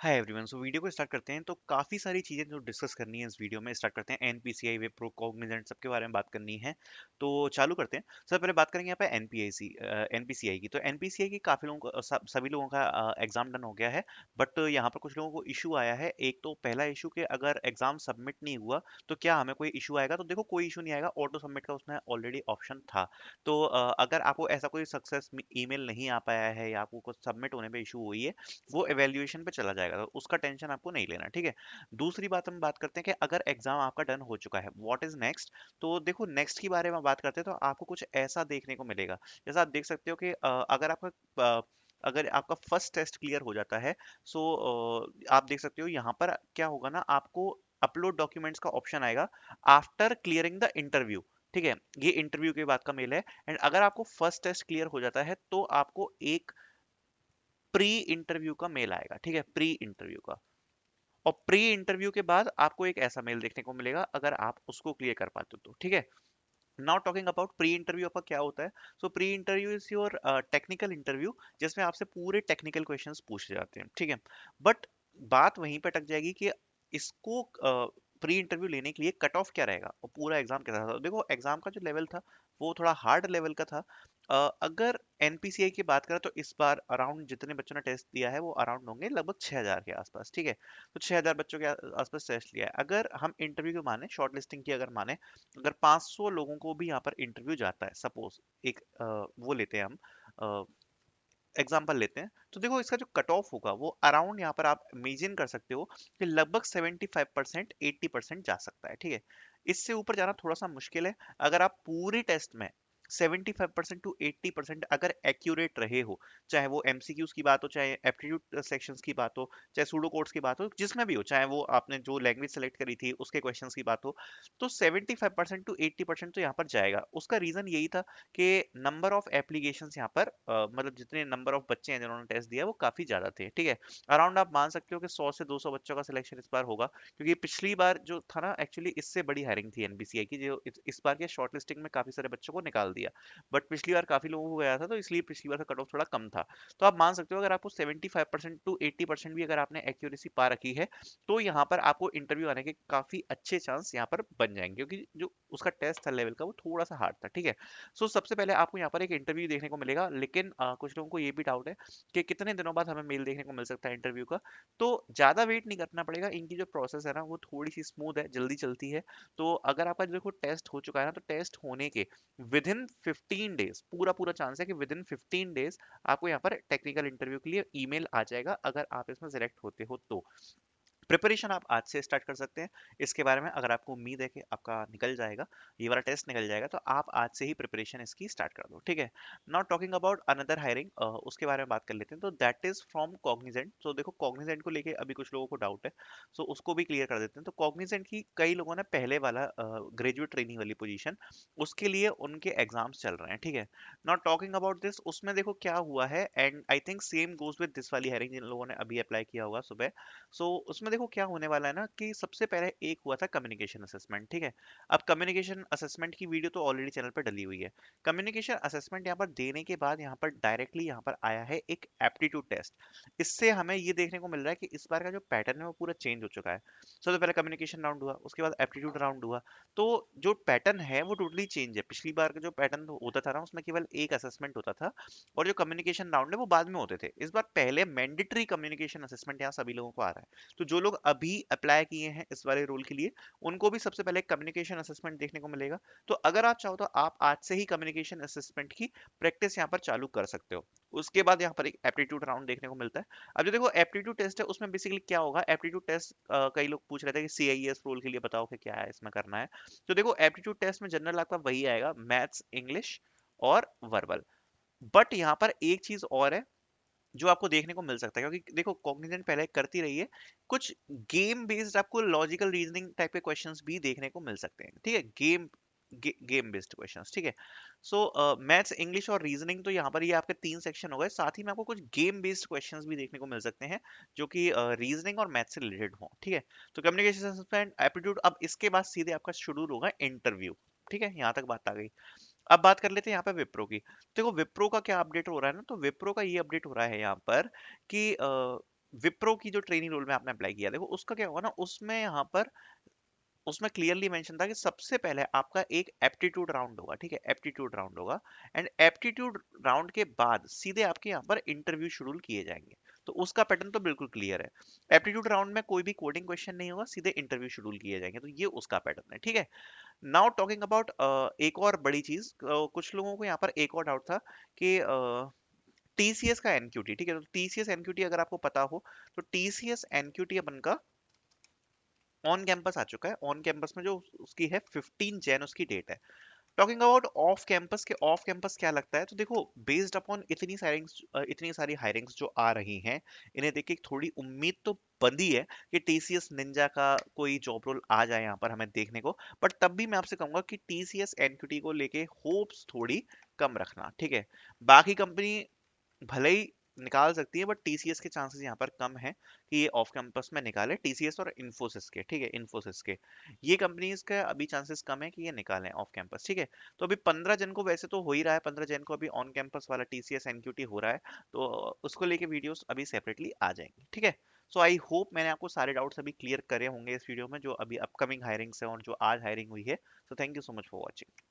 Hi everyone. So video को start करते हैं तो काफ़ी सारी चीज़ें जो डिस्कस करनी है इस वीडियो में। स्टार्ट करते हैं एनपीसीआई, विप्रो, कॉग्निजेंट, सबके बारे में बात करनी है। तो चालू करते हैं। सबसे पहले बात करेंगे यहाँ पे एनपीसीआई की। तो एनपीसीआई की काफ़ी लोगों को सभी लोगों का एग्जाम डन हो गया है। बट यहाँ पर कुछ लोगों को इशू आया है। एक तो पहला इशू कि अगर एग्जाम सबमिट नहीं हुआ तो क्या हमें कोई इशू आएगा। तो देखो, कोई इशू नहीं आएगा, ऑटो सबमिट का उसमें ऑलरेडी ऑप्शन था। तो अगर आपको ऐसा कोई सक्सेस ईमेल नहीं आ पाया है या आपको कुछ सबमिट होने पे इशू हुई है, वो एवेल्यूएशन पे चला जाएगा, तो उसका टेंशन आपको नहीं लेना, ठीक है। दूसरी बात हम बात करते हैं कि अगर एग्जाम आपका डन हो चुका है, व्हाट इज नेक्स्ट। तो देखो, नेक्स्ट की बारे में बात करते हैं तो आपको कुछ ऐसा देखने को मिलेगा। जैसा आप देख सकते हो कि अगर आपका फर्स्ट टेस्ट क्लियर हो जाता है, सो आप देख सकते हो यहाँ पर क्या होगा ना, आपको अपलोड डॉक्यूमेंट्स का ऑप्शन आएगा आफ्टर क्लियरिंग द इंटरव्यू। ठीक है, ये इंटरव्यू के बाद का मेल है। एंड अगर आपको फर्स्ट टेस्ट क्लियर हो जाता है तो आपको एक प्री इंटरव्यू का मेल आएगा। ठीक है, प्री इंटरव्यू का। और प्री इंटरव्यू के बाद आपको एक ऐसा मेल देखने को मिलेगा अगर आप उसको क्लियर कर पाते हो तो, ठीक है। Now talking about pre interview, आपका क्या होता है। सो pre interview is your technical interview, जिसमें आपसे पूरे टेक्निकल क्वेश्चंस पूछे जाते हैं, ठीक है। बट बात वहीं पे अटक जाएगी कि इसको प्री इंटरव्यू लेने के लिए कट ऑफ क्या रहेगा और पूरा एग्जाम कैसा था। देखो, एग्जाम का जो लेवल था वो थोड़ा हार्ड लेवल का था। अगर एनपीसीआई की बात करें तो इस बार अराउंड जितने बच्चों ने टेस्ट दिया है वो अराउंड होंगे लगभग 6000 के आसपास, ठीक है। तो 6000 बच्चों के आसपास टेस्ट लिया है। अगर हम इंटरव्यू को माने, शॉर्ट लिस्टिंग की अगर माने, अगर 500 लोगों को भी यहाँ पर इंटरव्यू जाता है, सपोज एक वो लेते हैं हम, एग्जाम्पल लेते हैं, तो देखो इसका जो कट ऑफ होगा वो अराउंड यहाँ पर आप इमेजिन कर सकते हो कि लगभग 75% 80% जा सकता है, ठीक है। इससे ऊपर जाना थोड़ा सा मुश्किल है। अगर आप पूरे टेस्ट में 75% टू 80% अगर एक्यूरेट रहे हो, चाहे वो एमसीक्यूज की बात हो, चाहे एप्टीट्यूड सेक्शंस की बात हो, चाहे सूडो कोड्स की बात हो, जिसमें भी हो, चाहे वो आपने जो लैंग्वेज सेलेक्ट करी थी उसके क्वेश्चंस की बात हो, तो 75% टू 80% तो यहाँ पर जाएगा। उसका रीजन यही था कि नंबर ऑफ एप्लीकेशंस यहाँ पर मतलब जितने नंबर ऑफ बच्चे हैं जिन्होंने टेस्ट दिया वो काफी ज्यादा थे, ठीक है। अराउंड आप मान सकते हो कि 100 से 200 बच्चों का सिलेक्शन इस बार होगा, क्योंकि पिछली बार जो था ना, एक्चुअली इससे बड़ी हायरिंग थी एनबीसीआई की, जो इस बार के शॉर्ट लिस्टिंग में काफी सारे बच्चों को निकाल दिया। बट पिछली बार काफी लोगों को गया था, तो इसलिए पिछली बार का कट ऑफ थोड़ा कम था। तो आप मान सकते हो अगर आपको 75% टू 80% भी अगर आपने एक्यूरेसी पा रखी है, तो यहाँ पर आपको इंटरव्यू आने के काफी अच्छे चांस यहाँ पर बन जाएंगे, क्योंकि जो उसका टेस्ट था लेवल का वो थोड़ा सा हार्ड था, ठीक है। सो सबसे पहले आपको यहाँ पर एक इंटरव्यू देखने को मिलेगा, लेकिन कुछ लोगों को ये भी डाउट है कि कितने दिनों बाद हमें मेल देखने को मिल सकता है इंटरव्यू का। तो ज़्यादा वेट नहीं करना पड़ेगा, इनकी जो प्रोसेस है ना वो थोड़ी सी स्मूथ है, जल्दी चलती है। तो अगर आपका देखो टेस्ट हो चुका है ना, तो टेस्ट होने के विद इन 15 डेज, पूरा पूरा चांस है कि विद इन 15 डेज आपको यहाँ पर टेक्निकल इंटरव्यू के लिए ईमेल आ जाएगा, अगर आप इसमें सेलेक्ट होते हो तो। प्रिपरेशन आप आज से स्टार्ट कर सकते हैं। इसके बारे में अगर आपको उम्मीद है कि आपका निकल जाएगा, ये वाला टेस्ट निकल जाएगा, तो आप आज से ही प्रिपरेशन इसकी स्टार्ट कर दो, ठीक है। Not talking about another hiring, उसके बारे में बात कर लेते हैं। तो दैट इज फ्रॉम कॉग्निजेंट। तो देखो, कॉग्निजेंट को लेके अभी कुछ लोगों को डाउट है, सो उसको भी क्लियर कर देते हैं। तो कॉग्निजेंट की कई लोगों ने पहले वाला ग्रेजुएट ट्रेनिंग वाली पोजीशन, उसके लिए उनके एग्जाम्स चल रहे हैं, ठीक है। नॉट टॉकिंग अबाउट दिस, उसमें देखो क्या हुआ है, and I think same goes with this वाली हायरिंग जिन लोगों ने अभी अप्लाई किया होगा सुबह। सो उसमें देखो क्या होने वाला है ना, कि सबसे पहले एक हुआ था कम्युनिकेशन असेसमेंट, ठीक है। अब कम्युनिकेशन असेसमेंट की वीडियो तो ऑलरेडी चैनल पर डली हुई है। कम्युनिकेशन असेसमेंट यहाँ पर देने के बाद यहाँ पर डायरेक्टली यहाँ पर आया है एक एप्टीट्यूड टेस्ट। इससे हमें ये देखने को मिल रहा है कि इस बार का जो पैटर्न है वो पूरा चेंज हो चुका है। सबसे पहले कम्युनिकेशन राउंड हुआ, उसके बाद एप्टीट्यूड राउंड हुआ। तो जो पैटर्न है वो टोटली चेंज है। पिछली बार का जो पैटर्न होता था ना, उसमें केवल एक असेसमेंट होता था, और जो कम्युनिकेशन राउंड है वो बाद में होते थे। इस बार पहले मैंडेटरी कम्युनिकेशन असेसमेंट यहाँ सभी लोगों को आ रहा है। तो जो लोग अभी अप्लाई किए हैं इस वाले रोल के लिए, उनको भी सबसे पहले कम्युनिकेशन असेसमेंट देखने को मिलेगा। तो अगर आप चाहो तो आप आज से ही कम्युनिकेशन असेसमेंट की प्रैक्टिस यहाँ पर चालू कर सकते हो। उसके बाद यहाँ पर एक एप्टीट्यूड राउंड देखने को मिलता है। अब जो देखो एप्टीट्यूड टेस्ट है, उसमें बेसिकली क्या होगा, एप्टीट्यूड टेस्ट कई लोग पूछ रहे थे कि सीआईएस रोल के लिए बताओ कि क्या है इसमें करना है। तो देखो, एप्टीट्यूड टेस्ट में जनरल आपका वही आएगा, मैथ्स, इंग्लिश और वर्बल। बट यहाँ पर एक चीज और है जो आपको देखने को मिल सकता है, क्योंकि देखो कॉग्निजेंट पहले करती रही है, कुछ गेम बेस्ड आपको लॉजिकल रीजनिंग टाइप के क्वेश्चंस भी देखने को मिल सकते हैं, ठीक है। गेम बेस्ड क्वेश्चंस, ठीक है। सो मैथ्स, इंग्लिश और रीजनिंग, तो यहाँ पर ये आपके तीन सेक्शन हो गए। साथ ही में आपको कुछ गेम बेस्ड क्वेश्चंस भी देखने को मिल सकते हैं, जो कि रीजनिंग और मैथ्स से रिलेटेड हो, ठीक है। तो कम्युनिकेशन असेसमेंट, एप्टीट्यूड, अब इसके बाद सीधे आपका शेड्यूल होगा इंटरव्यू, ठीक है। यहाँ तक बात आ गई। अब बात कर लेते हैं यहाँ पे विप्रो की। देखो विप्रो का क्या अपडेट हो रहा है ना, तो विप्रो का ये अपडेट हो रहा है यहाँ पर कि विप्रो की जो ट्रेनिंग रोल में आपने अप्लाई किया, देखो उसका क्या होगा ना, उसमें यहाँ पर उसमें क्लियरली मेंशन था कि सबसे पहले आपका एक एप्टीट्यूड राउंड होगा, ठीक है, एप्टीट्यूड राउंड होगा। एंड एप्टीट्यूड राउंड के बाद सीधे आपके यहाँ पर इंटरव्यू शेड्यूल किए जाएंगे। तो उसका पैटर्न तो बिल्कुल क्लियर है। एप्टीट्यूड राउंड में कोई भी कोडिंग क्वेश्चन नहीं होगा, सीधे इंटरव्यू शेड्यूल किए जाएंगे, तो ये उसका पैटर्न है, ठीक है। नाउ टॉकिंग अबाउट एक और बड़ी चीज, कुछ लोगों को यहाँ पर एक और डाउट था कि टीसीएस का एनक्यूटी, ठीक है, तो टीसीएस एनक्यूटी अगर आपको पता हो, तो टीसीएस एनक्यूटी अपन का ऑन कैंपस आ चुका है। ऑन कैंपस में जो उसकी है 15 जैन उसकी डेट है। टॉकिंग अबाउट ऑफ कैंपस के, ऑफ कैंपस क्या लगता है, तो देखो बेस्ड अपॉन इतनी सारी हायरिंग्स जो आ रही हैं, इन्हें देख के थोड़ी उम्मीद तो बंदी है कि टीसीएस निंजा का कोई जॉब रोल आ जाए यहाँ पर हमें देखने को। बट तब भी मैं आपसे कहूंगा कि टीसीएस एनक्यूटी को लेके होप्स थोड़ी कम रखना, ठीक है। बाकी कंपनी भले ही निकाल सकती है, बट टीसीएस के चांसेस यहाँ पर कम है कि ये ऑफ कैंपस में निकाले, टीसीएस और इन्फोसिस के, ठीक है, इन्फोसिस के, ये कंपनीज का अभी चांसेस कम है कि ये निकालें ऑफ कैंपस, ठीक है। तो अभी 15 जन को वैसे तो हो ही रहा है, 15 जन को अभी ऑन कैंपस वाला टीसीएस एनक्यूटी हो रहा है, तो उसको लेके वीडियोस अभी सेपरेटली आ जाएंगे, ठीक है। सो आई होप मैंने आपको सारे डाउट्स अभी क्लियर करे होंगे इस वीडियो में, जो अभी अपकमिंग हायरिंग्स है और जो आज हायरिंग हुई है। So thank you so much for watching.